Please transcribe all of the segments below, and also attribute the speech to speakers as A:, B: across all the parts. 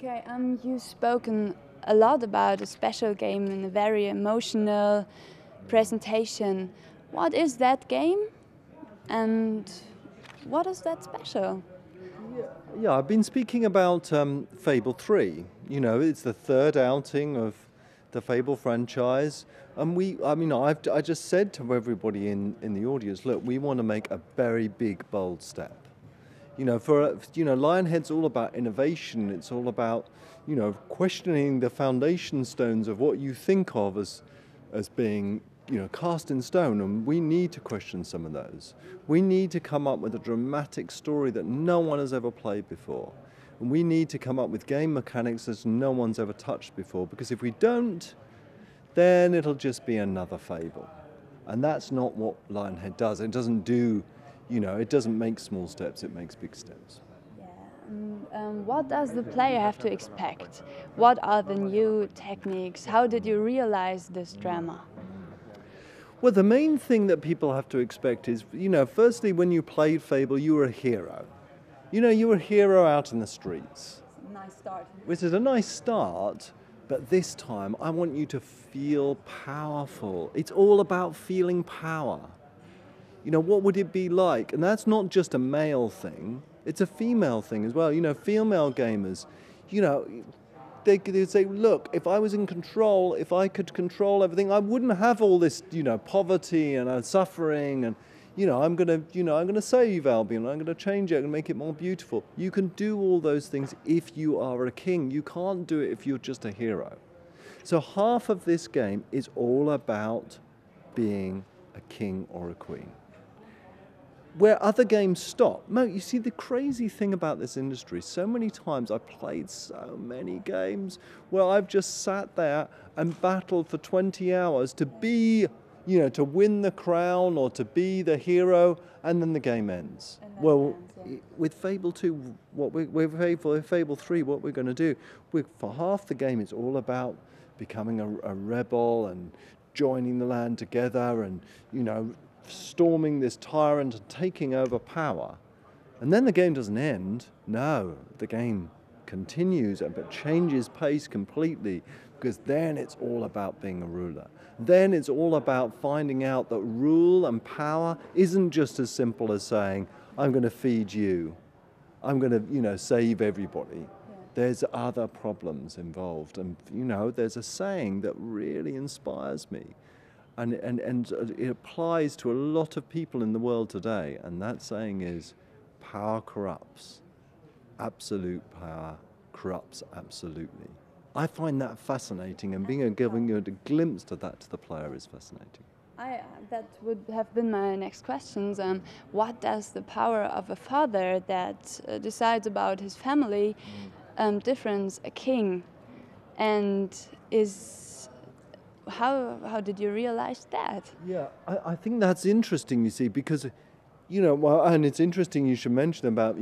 A: Okay, you've spoken a lot about a special game and a very emotional presentation. What is that game and what is that special?
B: Yeah, I've been speaking about Fable 3. You know, it's the third outing of the Fable franchise. And I just said to everybody in the audience, look, we want to make a very big, bold step. Lionhead's all about innovation. It's all about, questioning the foundation stones of what you think of as being, cast in stone. And we need to question some of those. We need to come up with a dramatic story that no one has ever played before. And we need to come up with game mechanics that no one's ever touched before. Because if we don't, then it'll just be another Fable. And that's not what Lionhead does. It doesn't do, it doesn't make small steps, it makes big steps.
A: Yeah. What does the player have to expect? What are the new techniques? How did you realize this drama?
B: Well, the main thing that people have to expect is, firstly, when you played Fable, you were a hero. You were a hero out in the streets.
A: Nice start.
B: Which is a nice start, but this time I want you to feel powerful. It's all about feeling power. What would it be like? And that's not just a male thing, it's a female thing as well. Female gamers, they say, look, if I was in control, if I could control everything, I wouldn't have all this, poverty and suffering and, I'm gonna save Albion, I'm gonna change it and make it more beautiful. You can do all those things if you are a king. You can't do it if you're just a hero. So half of this game is all about being a king or a queen. Where other games stop. Mo, you see the crazy thing about this industry, so many times I've played so many games where I've just sat there and battled for 20 hours to be, to win the crown or to be the hero, and then the game ends. With Fable 2, with Fable 3, what we're going to do, for half the game it's all about becoming a rebel and joining the land together and, storming this tyrant and taking over power. And then the game doesn't end. No, the game continues but changes pace completely, because then it's all about being a ruler. Then it's all about finding out that rule and power isn't just as simple as saying, I'm going to feed you, I'm going to, save everybody. Yeah. There's other problems involved. And, there's a saying that really inspires me. And it applies to a lot of people in the world today, and that saying is, power corrupts. Absolute power corrupts absolutely. I find that fascinating, and giving you a glimpse to that to the player is fascinating.
A: That would have been my next questions. What does the power of a father that decides about his family difference a king, and is... How did you realize that?
B: Yeah, I think that's interesting, you see, because, and it's interesting you should mention about,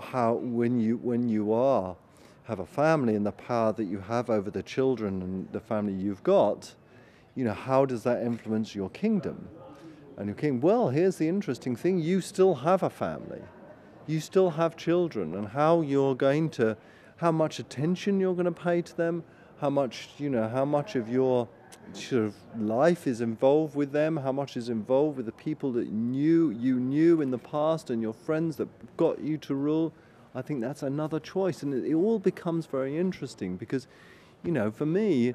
B: how when you have a family and the power that you have over the children and the family you've got, how does that influence your kingdom? And your king, well, here's the interesting thing, you still have a family. You still have children, and how much attention you're going to pay to them, how much of your sort of life is involved with them, how much is involved with the people that you knew in the past and your friends that got you to rule. I think that's another choice, and it all becomes very interesting because, for me,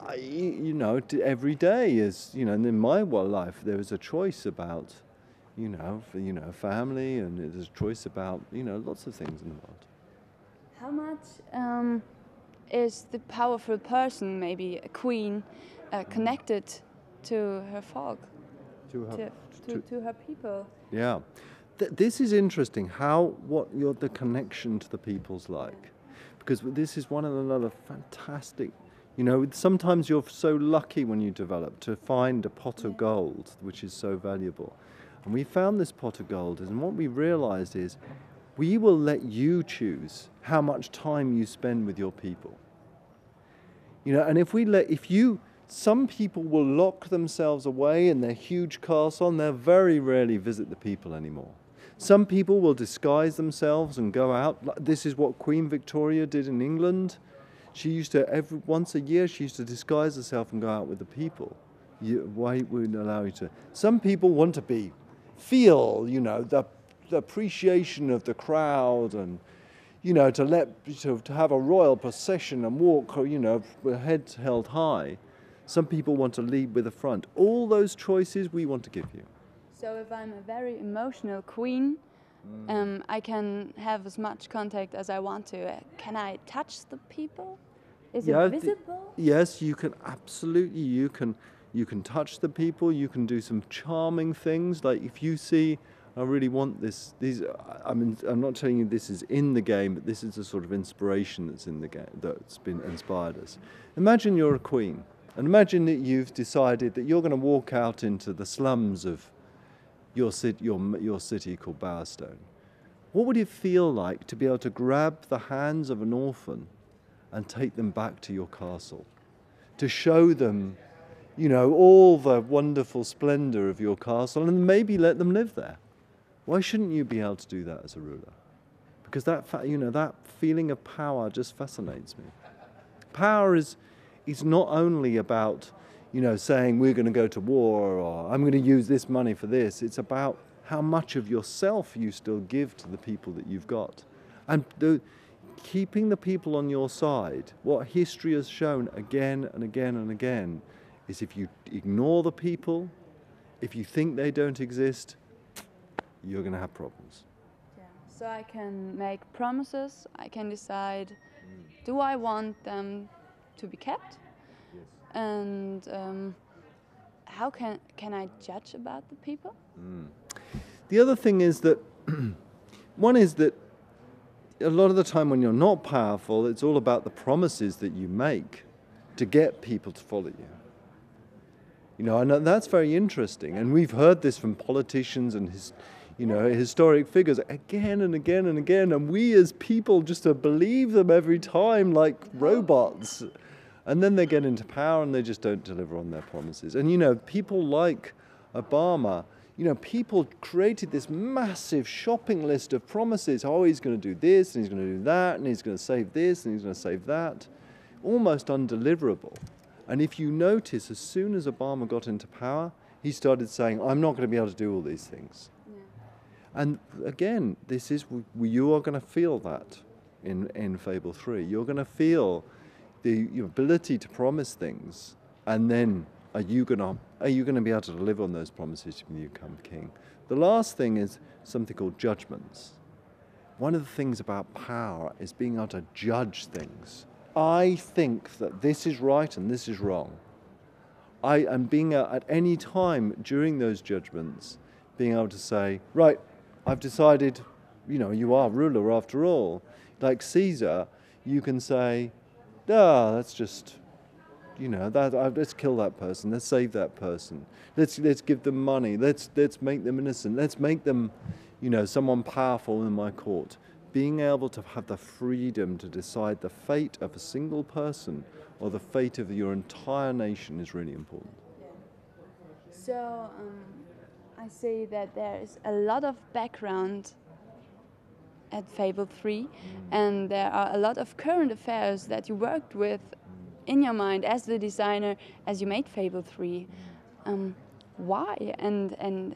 B: every day is, and in my life there is a choice about, family, and there's a choice about, lots of things in the world.
A: How much is the powerful person, maybe a queen, connected to her folk, to her people?
B: Yeah, this is interesting. The connection to the people's like, because this is one of another fantastic. Sometimes you're so lucky when you develop to find a pot of gold, which is so valuable, and we found this pot of gold, and what we realized is, we will let you choose how much time you spend with your people. And some people will lock themselves away in their huge castle and they'll very rarely visit the people anymore. Some people will disguise themselves and go out. This is what Queen Victoria did in England. She used to, once a year, she used to disguise herself and go out with the people. Why wouldn't allow you to? Some people want to feel, you know, the appreciation of the crowd, and, you know, to have a royal procession and walk, you know, with heads held high. Some people want to lead with the front. All those choices we want to give you.
A: So if I'm a very emotional queen, I can have as much contact as I want to. Can I touch the people? Is it visible?
B: Yes, you can absolutely. You can touch the people. You can do some charming things. Like if you see, I really want this. I mean, I'm not telling you this is in the game, but this is a sort of inspiration that's in the game, that's been inspired us. Imagine you're a queen, and imagine that you've decided that you're going to walk out into the slums of your city called Bowerstone. What would it feel like to be able to grab the hands of an orphan and take them back to your castle? To show them, you know, all the wonderful splendor of your castle and maybe let them live there. Why shouldn't you be able to do that as a ruler? Because that feeling of power just fascinates me. Power is not only about, you know, saying we're going to go to war or I'm going to use this money for this. It's about how much of yourself you still give to the people that you've got. And keeping the people on your side, what history has shown again and again and again, is if you ignore the people, if you think they don't exist, you're going to have problems.
A: Yeah. So I can make promises, I can decide, do I want them to be kept?
B: Yes.
A: And how can I judge about the people?
B: The other thing is that, one is that a lot of the time when you're not powerful, it's all about the promises that you make to get people to follow you. You know, and that's very interesting. And we've heard this from politicians and historic figures again and again and again. And we as people just believe them every time like robots. And then they get into power and they just don't deliver on their promises. And, you know, people like Obama, you know, people created this massive shopping list of promises. Oh, he's going to do this and he's going to do that and he's going to save this and he's going to save that. Almost undeliverable. And if you notice, as soon as Obama got into power, he started saying, I'm not going to be able to do all these things. Yeah. And again, you are going to feel that in Fable 3. You're going to feel your ability to promise things, and then are you going to be able to deliver on those promises when you become king? The last thing is something called judgments. One of the things about power is being able to judge things. I think that this is right and this is wrong. And being at any time during those judgments, being able to say, right, I've decided, you know, you are ruler after all. Like Caesar, you can say, that's just, you know, let's kill that person, let's save that person, let's give them money, let's make them innocent, let's make them, you know, someone powerful in my court. Being able to have the freedom to decide the fate of a single person or the fate of your entire nation is really important.
A: Yeah. So I see that there is a lot of background at Fable 3, and there are a lot of current affairs that you worked with in your mind as the designer as you made Fable 3. Why? And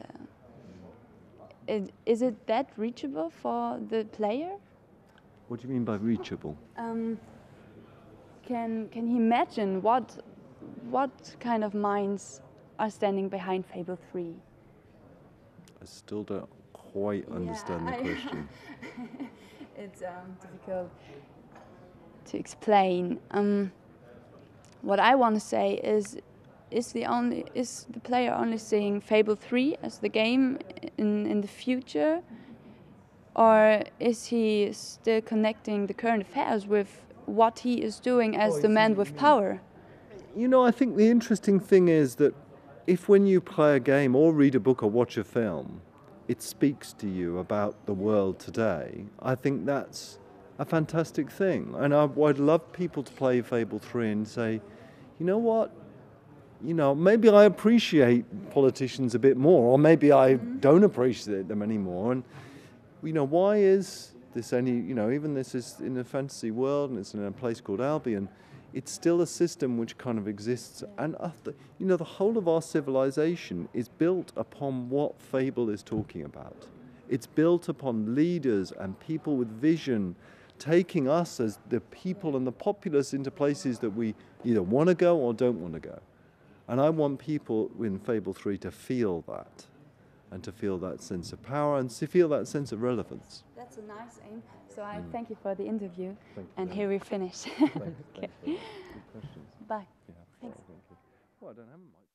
A: is it that reachable for the player?
B: What do you mean by reachable?
A: Can he imagine what kind of minds are standing behind Fable 3?
B: I still don't quite understand the question.
A: It's difficult to explain. What I want to say is the player only seeing Fable 3 as the game in the future, or is he still connecting the current affairs with what he is doing as the man with power?
B: You know, I think the interesting thing is that if when you play a game or read a book or watch a film, it speaks to you about the world today, I think that's a fantastic thing. And I'd love people to play Fable 3 and say, you know what? You know, maybe I appreciate politicians a bit more, or maybe I don't appreciate them anymore. And, You know, why is this any, you know, even this is in a fantasy world and it's in a place called Albion, it's still a system which kind of exists. And, you know, the whole of our civilization is built upon what Fable is talking about. It's built upon leaders and people with vision, taking us as the people and the populace into places that we either want to go or don't want to go. And I want people in Fable 3 to feel that, and to feel that sense of power and to feel that sense of relevance.
A: That's a nice aim. So I thank you for the interview. And
B: you.
A: here we finish.
B: Thanks.
A: Okay.
B: Good questions.
A: Bye.
B: Yeah.
A: Thanks.
B: Thank you. Well, I don't have much.